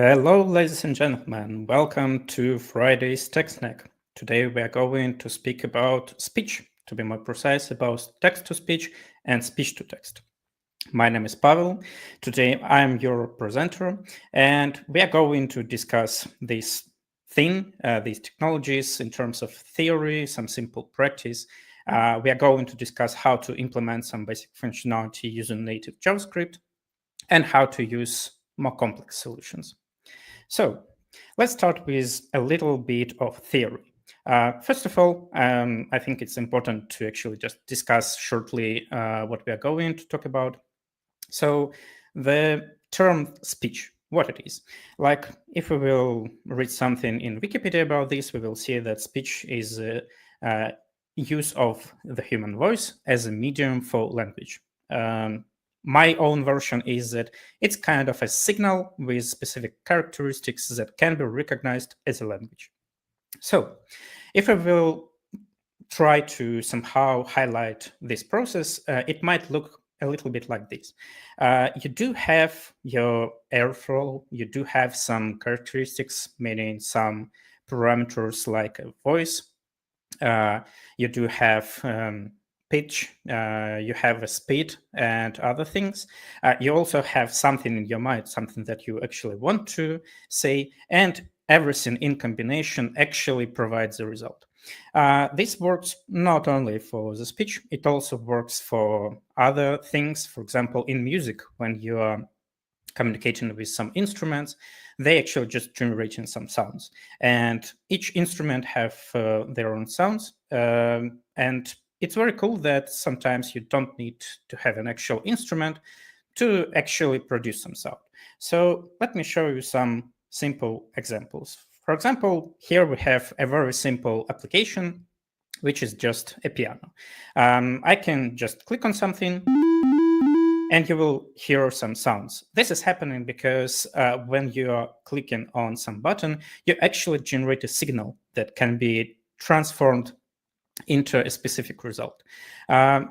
Hello, ladies and gentlemen. Welcome to Friday's TechSnack. Today we are going to speak about speech, to be more precise, about text-to-speech and speech-to-text. My name is Pavel. Today I'm your presenter, and we are going to discuss this thing, these technologies in terms of theory, some simple practice. We are going to discuss how to implement some basic functionality using native JavaScript and how to use more complex solutions. So let's start with a little bit of theory. First of all, I think it's important to actually just discuss shortly what we are going to talk about. So the term speech, what it is. Like if we will read something in Wikipedia about this, we will see that speech is use of the human voice as a medium for language. My own version is that it's kind of a signal with specific characteristics that can be recognized as a language. So if I will try to somehow highlight this process, it might look a little bit like this. You do have your airflow, you do have some characteristics, meaning some parameters like a voice. You do have pitch, you have a speed and other things. You also have something in your mind, something that you actually want to say, and everything in combination actually provides the result. This works not only for the speech, it also works for other things. For example, in music, when you are communicating with some instruments, they actually just generating some sounds, and each instrument have their own sounds, and it's very cool that sometimes you don't need to have an actual instrument to actually produce some sound. So let me show you some simple examples. For example, here we have a very simple application, which is just a piano. I can just click on something and you will hear some sounds. This is happening because when you are clicking on some button, you actually generate a signal that can be transformed into a specific result.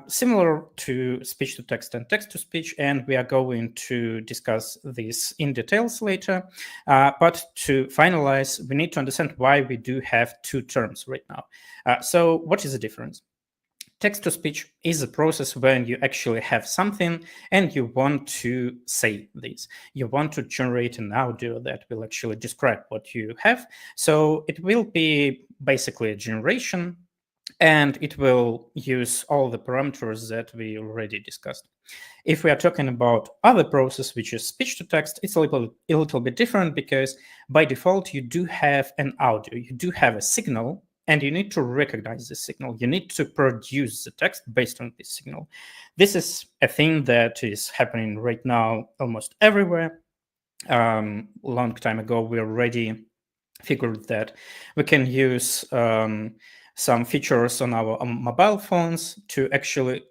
Similar to speech-to-text and text-to-speech, and we are going to discuss this in details later. But to finalize, we need to understand why we do have two terms right now. So what is the difference? Text-to-speech is a process when you actually have something and you want to say this. You want to generate an audio that will actually describe what you have. So it will be basically a generation, and it will use all the parameters that we already discussed. If we are talking about other process, which is speech-to-text, it's a little bit different because by default, you do have an audio, you do have a signal, and you need to recognize the signal. You need to produce the text based on this signal. This is a thing that is happening right now almost everywhere. Long time ago, we already figured that we can use some features on our mobile phones to actually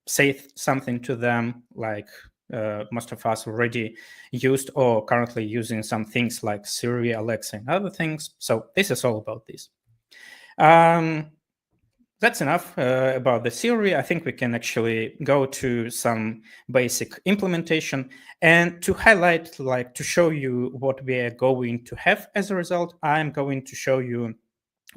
say something to them, like most of us already used or currently using some things like Siri, Alexa, and other things. So this is all about this. That's enough about the theory. I think we can actually go to some basic implementation, and to highlight, like to show you what we are going to have as a result, I'm going to show you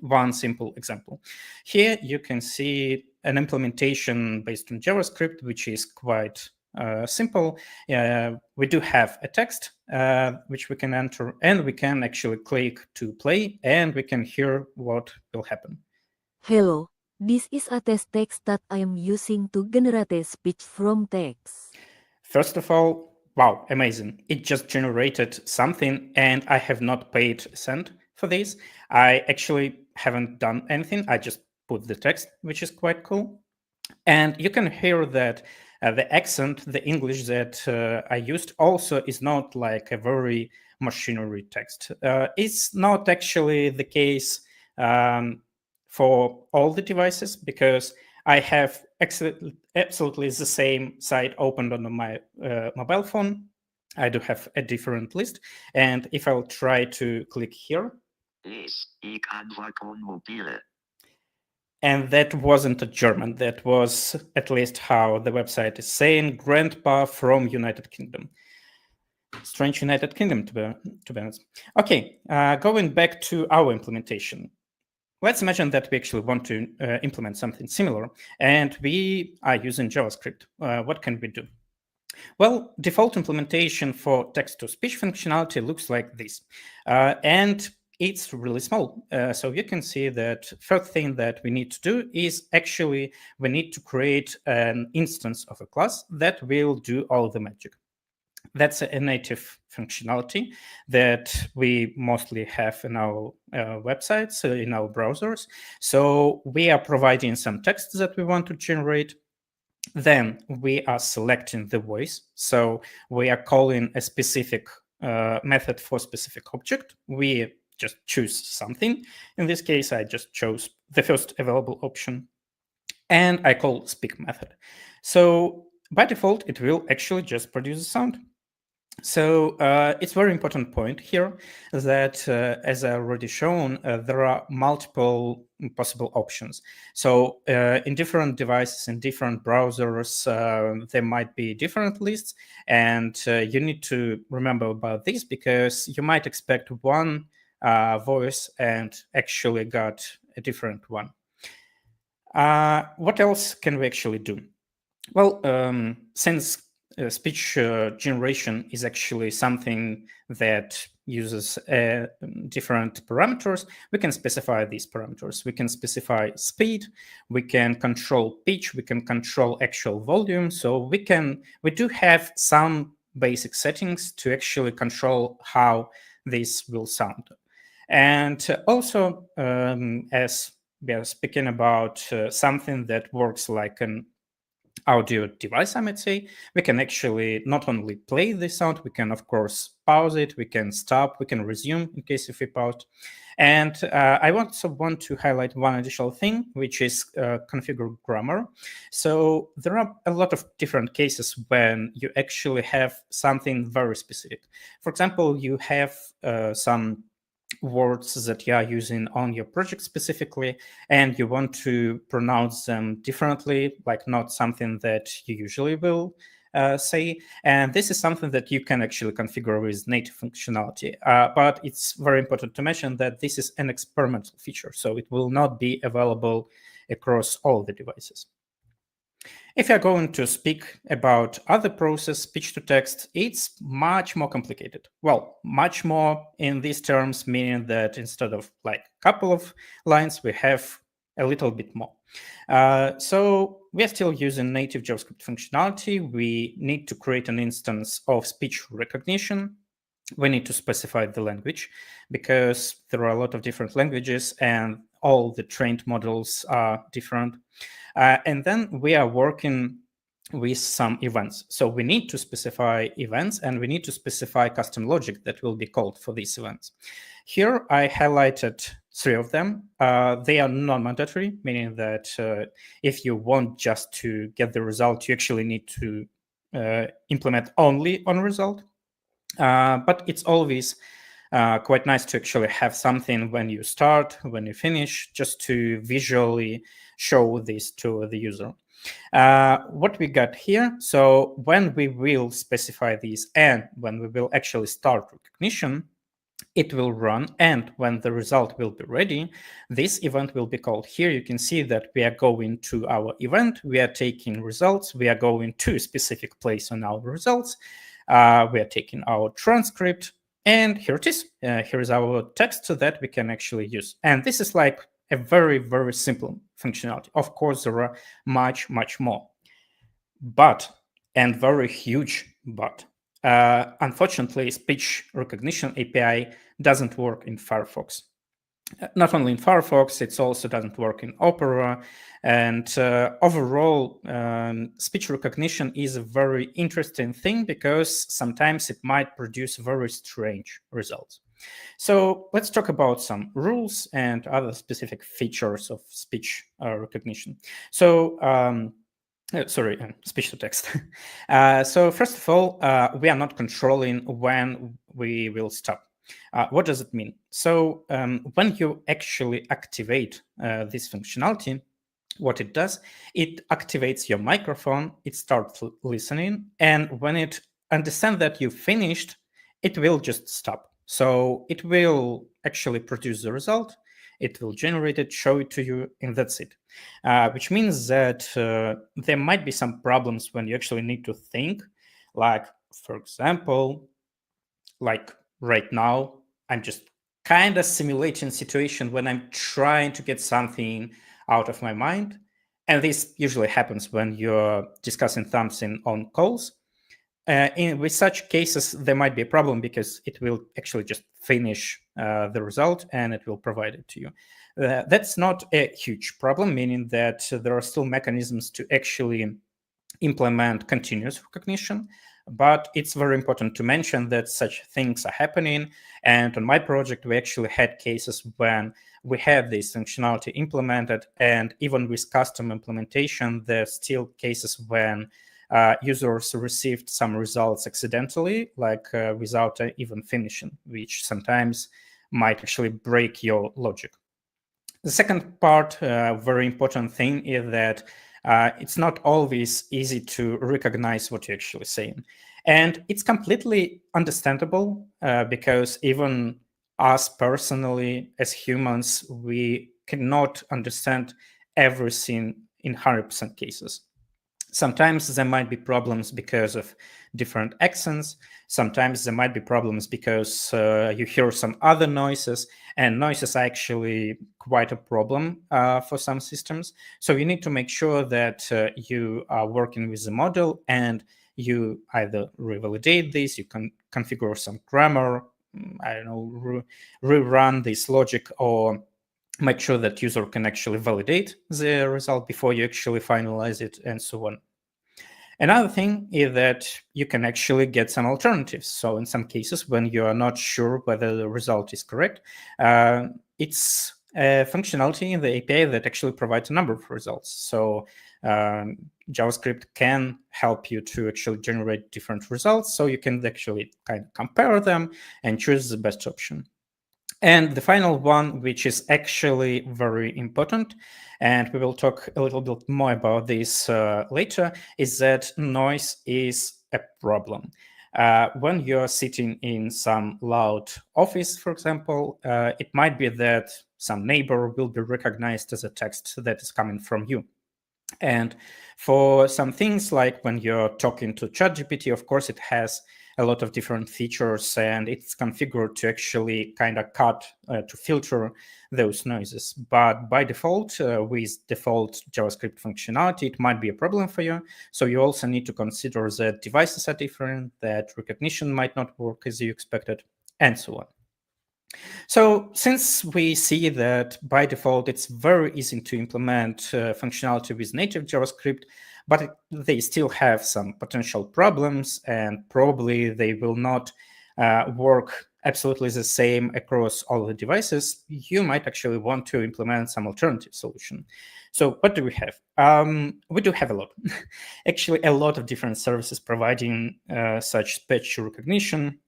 one simple example. Here you can see an implementation based on JavaScript, which is quite simple. We do have a text which we can enter, and we can actually click to play, and we can hear what will happen. Hello, this is a test text that I am using to generate speech from text. First of all, wow, amazing. It just generated something, and I have not paid a cent for this. I actually haven't done anything. I just put the text, which is quite cool. And you can hear that the accent, the English that I used also is not like a very machinery text. It's not actually the case for all the devices, because I have absolutely the same site opened on my mobile phone. I do have a different list. And if I'll try to click here, and that wasn't a German. That was at least how the website is saying, grandpa from United Kingdom. Strange United Kingdom, to be honest. Okay, going back to our implementation. Let's imagine that we actually want to implement something similar, and we are using JavaScript. What can we do? Well, default implementation for text-to-speech functionality looks like this. And it's really small. So you can see that first thing that we need to do is actually we need to create an instance of a class that will do all the magic. That's a native functionality that we mostly have in our websites, in our browsers. So we are providing some text that we want to generate. Then we are selecting the voice. So we are calling a specific method for specific object. We just choose something. In this case, I just chose the first available option. And I call speak method. So by default, it will actually just produce a sound. So it's a very important point here that, as I already shown, there are multiple possible options. So in different devices, in different browsers, there might be different lists. And you need to remember about this because you might expect one voice and actually got a different one. What else can we actually do? Well, since speech generation is actually something that uses different parameters, we can specify these parameters. We can specify speed, we can control pitch, we can control actual volume. So we do have some basic settings to actually control how this will sound. And also, as we are speaking about something that works like an audio device, I might say, we can actually not only play the sound, we can, of course, pause it, we can stop, we can resume in case if we paused. And I also want to highlight one additional thing, which is configure grammar. So there are a lot of different cases when you actually have something very specific. For example, you have some words that you are using on your project specifically, and you want to pronounce them differently, like not something that you usually will say. And this is something that you can actually configure with native functionality. But it's very important to mention that this is an experimental feature, so it will not be available across all the devices. If you're going to speak about other process, speech to text, it's much more complicated. Well, much more in these terms, meaning that instead of like a couple of lines, we have a little bit more. So we are still using native JavaScript functionality. We need to create an instance of speech recognition. We need to specify the language because there are a lot of different languages and all the trained models are different. And then we are working with some events. So we need to specify events and we need to specify custom logic that will be called for these events. Here I highlighted 3 of them. They are non-mandatory, meaning that if you want just to get the result, you actually need to implement only on result. But it's always quite nice to actually have something when you start, when you finish, just to visually show this to the user. What we got here, so when we will specify these and when we will actually start recognition, it will run, and when the result will be ready, this event will be called. Here you can see that we are going to our event, we are taking results, we are going to a specific place on our results, we are taking our transcript, and here it is. Here is our text that we can actually use. And this is like a very, very simple functionality. Of course, there are much, much more. But, and very huge but, unfortunately, speech recognition API doesn't work in Firefox. Not only in Firefox, it also doesn't work in Opera. And overall, speech recognition is a very interesting thing because sometimes it might produce very strange results. So let's talk about some rules and other specific features of speech recognition. So speech to text. So first of all, we are not controlling when we will stop. What does it mean? So when you actually activate this functionality, what it does, it activates your microphone, it starts listening, and when it understands that you finished, it will just stop. So it will actually produce the result, it will generate it, show it to you, and that's it. Which means that there might be some problems when you actually need to think. Like, for example, like right now, I'm just kind of simulating situation when I'm trying to get something out of my mind. And this usually happens when you're discussing something on calls. With such cases, there might be a problem because it will actually just finish the result and it will provide it to you. That's not a huge problem, meaning that there are still mechanisms to actually implement continuous recognition. But it's very important to mention that such things are happening. And on my project, we actually had cases when we had this functionality implemented, and even with custom implementation, there's still cases when users received some results accidentally, like without even finishing, which sometimes might actually break your logic. The second part, very important thing, is that it's not always easy to recognize what you're actually saying. And it's completely understandable because even us personally, as humans, we cannot understand everything in 100% cases. Sometimes there might be problems because of different accents. Sometimes there might be problems because you hear some other noises, and noises are actually quite a problem for some systems. So you need to make sure that you are working with the model and you either revalidate this, you can configure some grammar, I don't know, rerun this logic, or make sure that user can actually validate the result before you actually finalize it, and so on. Another thing is that you can actually get some alternatives. So in some cases, when you are not sure whether the result is correct, it's a functionality in the API that actually provides a number of results. So JavaScript can help you to actually generate different results. So you can actually kind of compare them and choose the best option. And the final one, which is actually very important, and we will talk a little bit more about this later, is that noise is a problem. When you're sitting in some loud office, for example, it might be that some neighbor will be recognized as a text that is coming from you. And for some things, like when you're talking to ChatGPT, of course, it has a lot of different features, and it's configured to actually kind of to filter those noises. But by default, with default JavaScript functionality, it might be a problem for you. So you also need to consider that devices are different, that recognition might not work as you expected, and so on. So since we see that by default, it's very easy to implement functionality with native JavaScript, but they still have some potential problems, and probably they will not work absolutely the same across all the devices, you might actually want to implement some alternative solution. So what do we have? We do have a lot. Actually, a lot of different services providing such speech recognition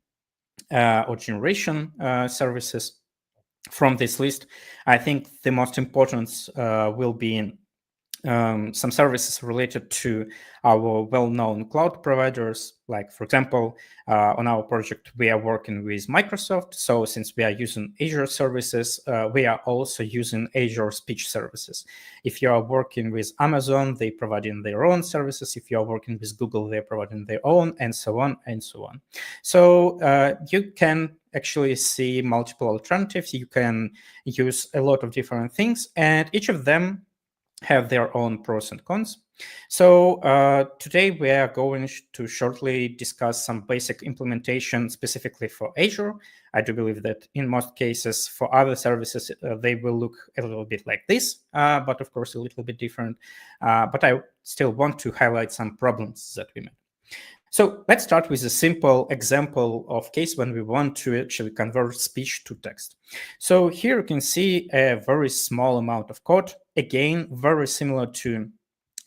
or generation services. From this list, I think the most important will be some services related to our well-known cloud providers. Like, for example, on our project, we are working with Microsoft. So since we are using Azure services, we are also using Azure speech services. If you are working with Amazon, they provide in their own services. If you are working with Google, they're providing their own, and so on and so on. So you can actually see multiple alternatives. You can use a lot of different things, and each of them have their own pros and cons. So today we are going to shortly discuss some basic implementation specifically for Azure. I do believe that in most cases for other services, they will look a little bit like this, but of course a little bit different. But I still want to highlight some problems that we met. So let's start with a simple example of case when we want to actually convert speech to text. So here you can see a very small amount of code, again, very similar to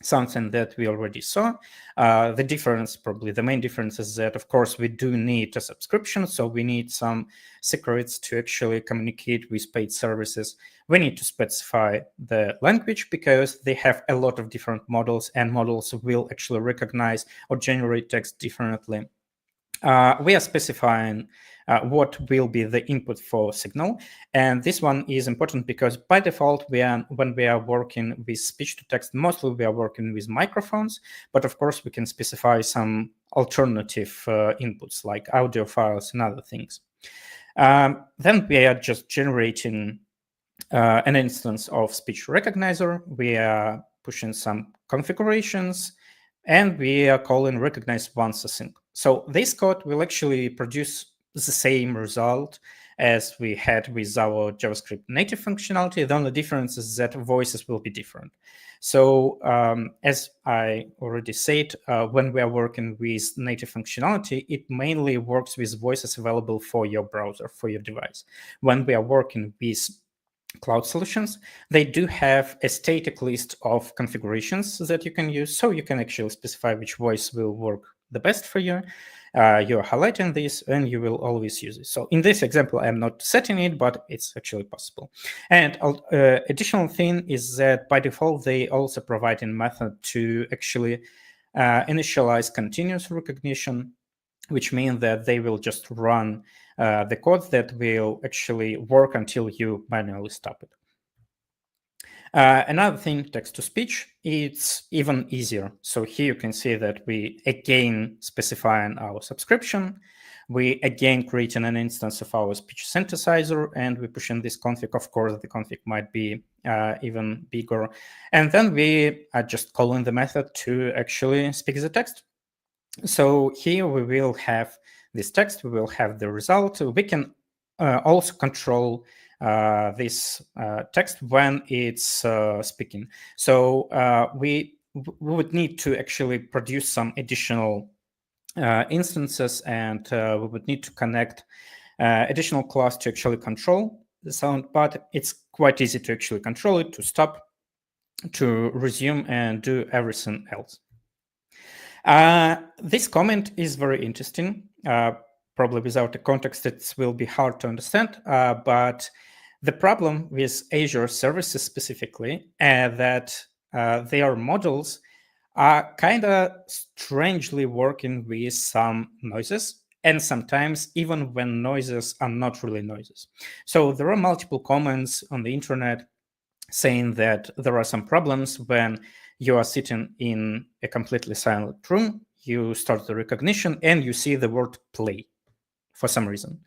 something that we already saw. The difference, probably the main difference, is that, of course, we do need a subscription. So we need some secrets to actually communicate with paid services. We need to specify the language because they have a lot of different models, and models will actually recognize or generate text differently. we are specifying what will be the input for signal. And this one is important because by default, when we are working with speech to text, mostly we are working with microphones, but of course we can specify some alternative inputs like audio files and other things. Then we are just generating an instance of speech recognizer. We are pushing some configurations, and we are calling recognize once async. So this code will actually produce the same result as we had with our JavaScript native functionality. The only difference is that voices will be different. So as I already said, when we are working with native functionality, it mainly works with voices available for your browser, for your device. When we are working with cloud solutions, they do have a static list of configurations that you can use. So you can actually specify which voice will work the best for you. You're highlighting this and you will always use it. So in this example, I'm not setting it, but it's actually possible. And additional thing is that by default, they also provide a method to actually initialize continuous recognition, which means that they will just run the code that will actually work until you manually stop it. Another thing, text-to-speech, it's even easier. So here you can see that we again specifying our subscription. We again creating an instance of our speech synthesizer, and we push in this config. Of course, the config might be even bigger. And then we are just calling the method to actually speak the text. So here we will have this text, we will have the result. We can also control this text when it's speaking. So we would need to actually produce some additional instances, and we would need to connect additional class to actually control the sound, but it's quite easy to actually control it, to stop, to resume, and do everything else. This comment is very interesting. Probably without the context, it will be hard to understand. But the problem with Azure services specifically, that their models are kind of strangely working with some noises, and sometimes even when noises are not really noises. So there are multiple comments on the internet saying that there are some problems when you are sitting in a completely silent room, you start the recognition, and you see the word play for some reason.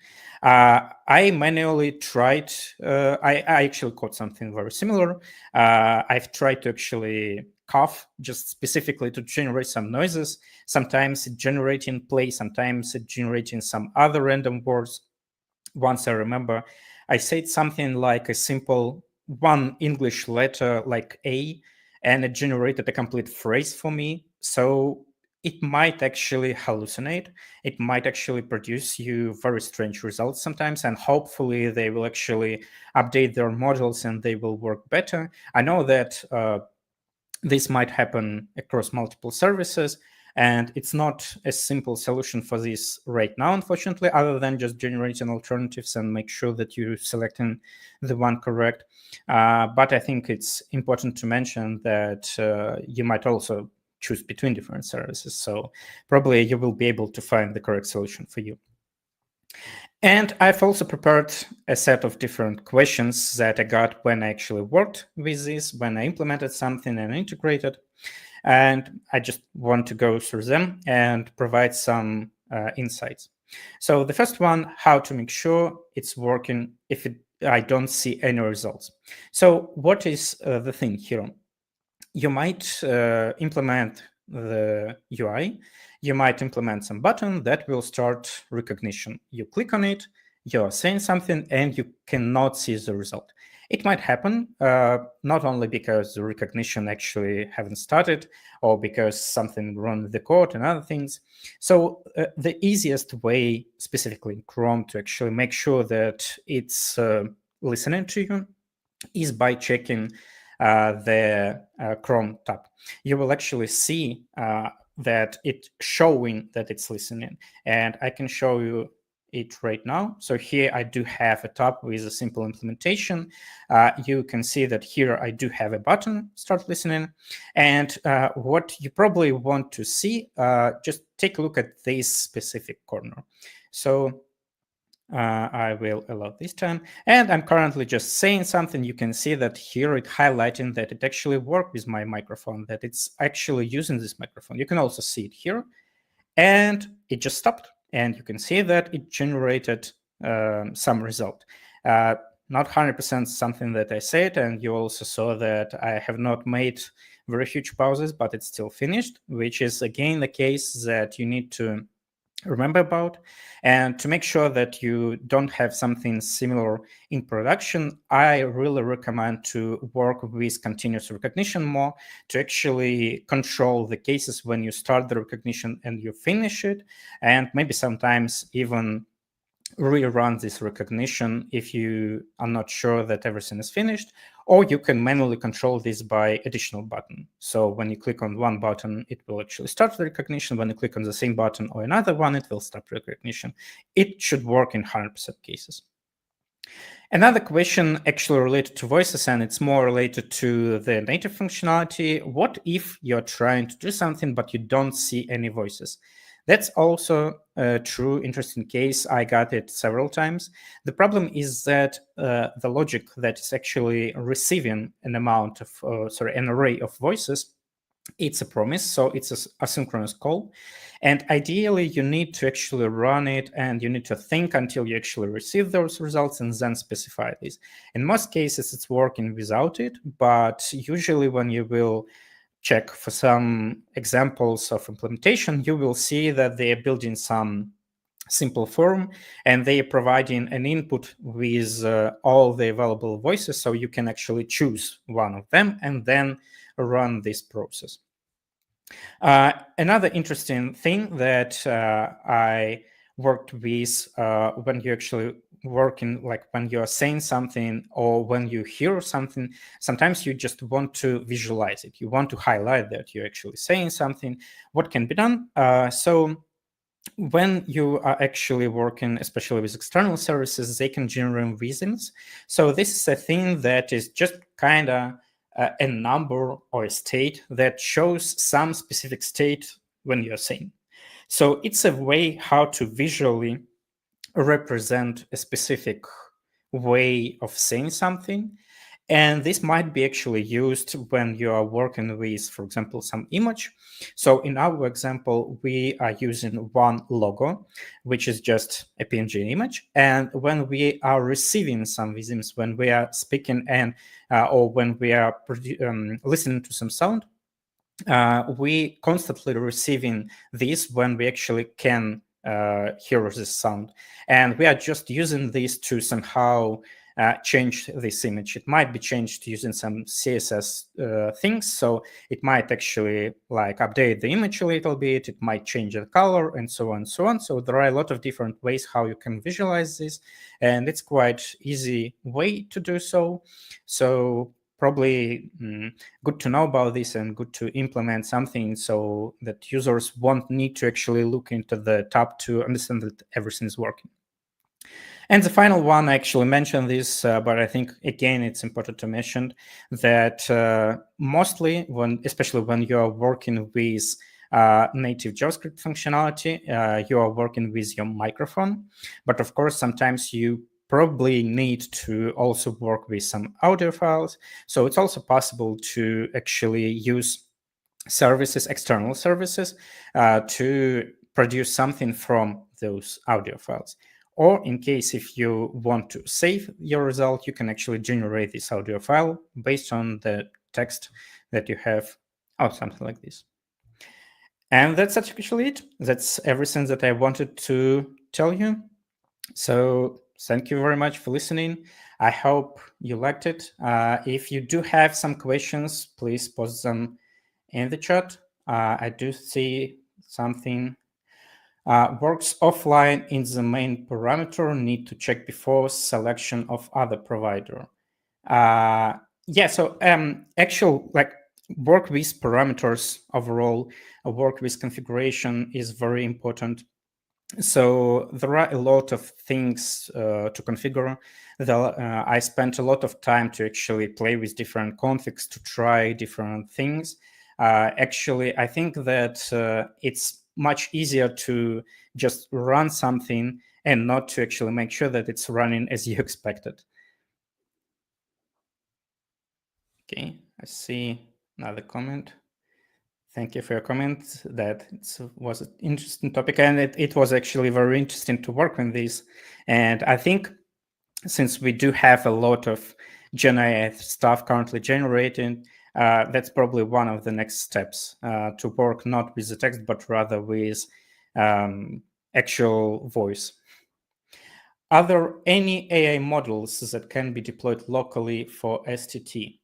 I manually tried, I actually caught something very similar. I've tried to actually cough just specifically to generate some noises. Sometimes it generating play, sometimes it generating some other random words. Once I remember, I said something like a simple one English letter like A, and it generated a complete phrase for me. So it might actually hallucinate. It might actually produce you very strange results sometimes, and hopefully they will actually update their models and they will work better. I know that this might happen across multiple services, and it's not a simple solution for this right now, unfortunately, other than just generating alternatives and make sure that you're selecting the one correct. But I think it's important to mention that you might also choose between different services. So probably you will be able to find the correct solution for you. And I've also prepared a set of different questions that I got when I actually worked with this, when I implemented something and integrated. And I just want to go through them and provide some insights. So the first one, how to make sure it's working if I don't see any results. So what is the thing here? You might implement the UI. You might implement some button that will start recognition. You click on it, you're saying something, and you cannot see the result. It might happen not only because the recognition actually haven't started, or because something wrong with the code and other things. So the easiest way, specifically in Chrome, to actually make sure that it's listening to you is by checking the Chrome tab. You will actually see that it's showing that it's listening. And I can show you it right now. So here I do have a tab with a simple implementation. You can see that here I do have a button, start listening. And what you probably want to see, just take a look at this specific corner. So I will allow this time. And I'm currently just saying something. You can see that here it's highlighting that it actually worked with my microphone, that it's actually using this microphone. You can also see it here. And it just stopped. And you can see that it generated some result. Not 100% something that I said. And you also saw that I have not made very huge pauses, but it's still finished, which is again the case that you need to remember about. And to make sure that you don't have something similar in production, I really recommend to work with continuous recognition more to actually control the cases when you start the recognition and you finish it, and maybe sometimes even rerun this recognition if you are not sure that everything is finished, or you can manually control this by additional button. So when you click on one button, it will actually start the recognition. When you click on the same button or another one, it will stop recognition. It should work in 100% cases. Another question actually related to voices, and it's more related to the native functionality. What if you're trying to do something, but you don't see any voices? That's also a true interesting case. I got it several times. The problem is that the logic that is actually receiving an amount of, an array of voices, it's a promise, so it's an asynchronous call. And ideally, you need to actually run it and you need to think until you actually receive those results and then specify this. In most cases, it's working without it, but usually when you will check for some examples of implementation, you will see that they are building some simple form and they are providing an input with all the available voices, so you can actually choose one of them and then run this process. Another interesting thing that I worked with when you actually working, like when you're saying something or when you hear something, sometimes you just want to visualize it. You want to highlight that you're actually saying something. What can be done? So when you are actually working, especially with external services, they can generate reasons. So this is a thing that is just kind of a number or a state that shows some specific state when you're saying. So it's a way how to visually represent a specific way of saying something. And this might be actually used when you are working with, for example, some image. So in our example, we are using one logo, which is just a PNG image. And when we are receiving some visms, when we are speaking and or when we are listening to some sound, we constantly receiving this when we actually can hear this sound. And we are just using this to somehow change this image. It might be changed using some CSS things. So it might actually like update the image a little bit. It might change the color and so on and so on. So there are a lot of different ways how you can visualize this. And it's quite easy way to do so. So probably good to know about this and good to implement something so that users won't need to actually look into the tab to understand that everything is working. And the final one, I actually mentioned this, but I think, again, it's important to mention that mostly, especially when you are working with native JavaScript functionality, you are working with your microphone. But of course, sometimes you probably need to also work with some audio files. So it's also possible to actually use services, external services, to produce something from those audio files. Or in case if you want to save your result, you can actually generate this audio file based on the text that you have, or something like this. And that's actually it. That's everything that I wanted to tell you. So thank you very much for listening. I hope you liked it. If you do have some questions, please post them in the chat. I do see something. Works offline in the main parameter, need to check before selection of other provider. Yeah, so actual like work with parameters overall, work with configuration is very important. So there are a lot of things to configure. I spent a lot of time to actually play with different configs to try different things. Actually, I think that it's much easier to just run something and not to actually make sure that it's running as you expected. Okay, I see another comment. Thank you for your comment. That was an interesting topic, and it was actually very interesting to work on this. And I think since we do have a lot of GenAI stuff currently generating, that's probably one of the next steps to work not with the text, but rather with actual voice. Are there any AI models that can be deployed locally for STT?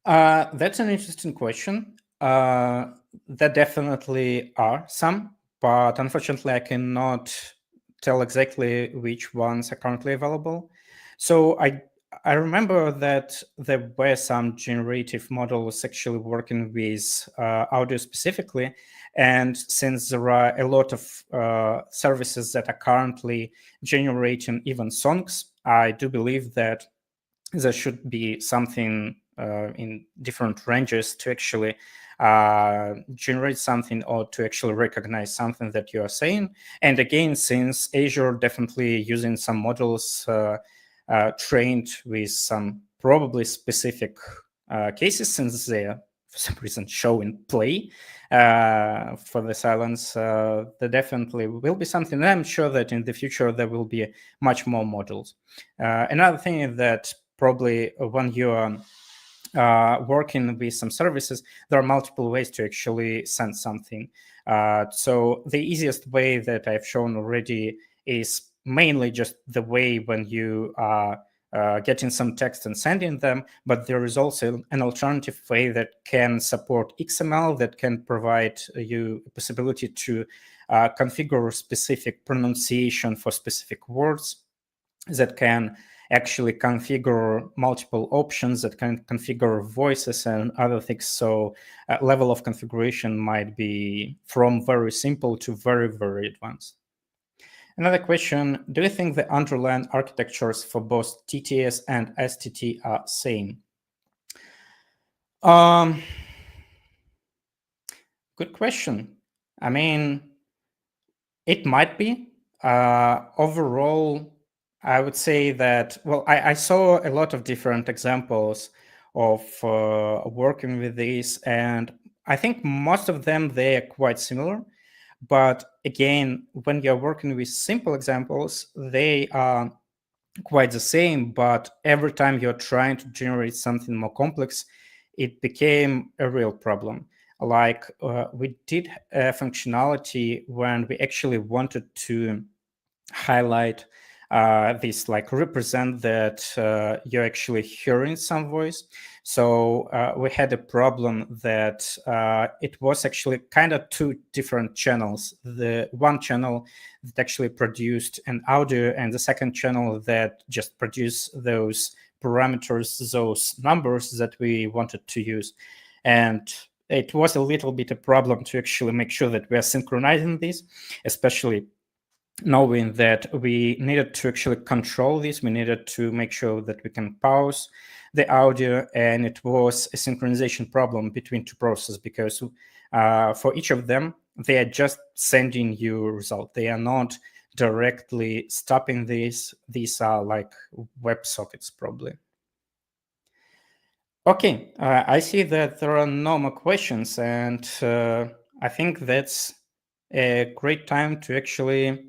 That's an interesting question. There definitely are some, but unfortunately, I cannot tell exactly which ones are currently available. So I remember that there were some generative models actually working with audio specifically, and since there are a lot of services that are currently generating even songs, I do believe that there should be something in different ranges to actually generate something or to actually recognize something that you are saying. And again, since Azure definitely using some models trained with some probably specific cases, since they are for some reason show in play for the silence, there definitely will be something. And I'm sure that in the future there will be much more models. Another thing is that probably when you are working with some services, there are multiple ways to actually send something. So the easiest way that I've shown already is mainly just the way when you are getting some text and sending them, but there is also an alternative way that can support XML, that can provide you a possibility to configure specific pronunciation for specific words, that can actually configure multiple options, that can configure voices and other things. So level of configuration might be from very simple to very, very advanced. Another question, do you think the underlying architectures for both TTS and STT are same? Good question. I mean, it might be. Overall, I would say that, well, I saw a lot of different examples of working with these, and I think most of them, they are quite similar. But again, when you're working with simple examples, they are quite the same, but every time you're trying to generate something more complex, it became a real problem. Like we did a functionality when we actually wanted to highlight this, like represent that you're actually hearing some voice. So we had a problem that it was actually kind of two different channels. The one channel that actually produced an audio, and the second channel that just produced those parameters, those numbers that we wanted to use. And it was a little bit a problem to actually make sure that we are synchronizing this, especially knowing that we needed to actually control this. We needed to make sure that we can pause the audio, and it was a synchronization problem between two processes, because for each of them, they are just sending you a result. They are not directly stopping this. These are like WebSockets probably. Okay, I see that there are no more questions, and I think that's a great time to actually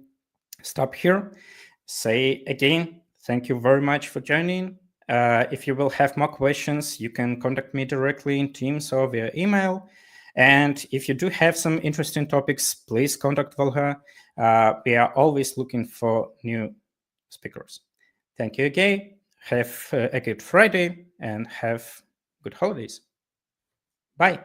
stop here. Say again, thank you very much for joining. If you will have more questions, you can contact me directly in Teams or via email. And if you do have some interesting topics, please contact Volha. We are always looking for new speakers. Thank you again. Have a good Friday and have good holidays. Bye.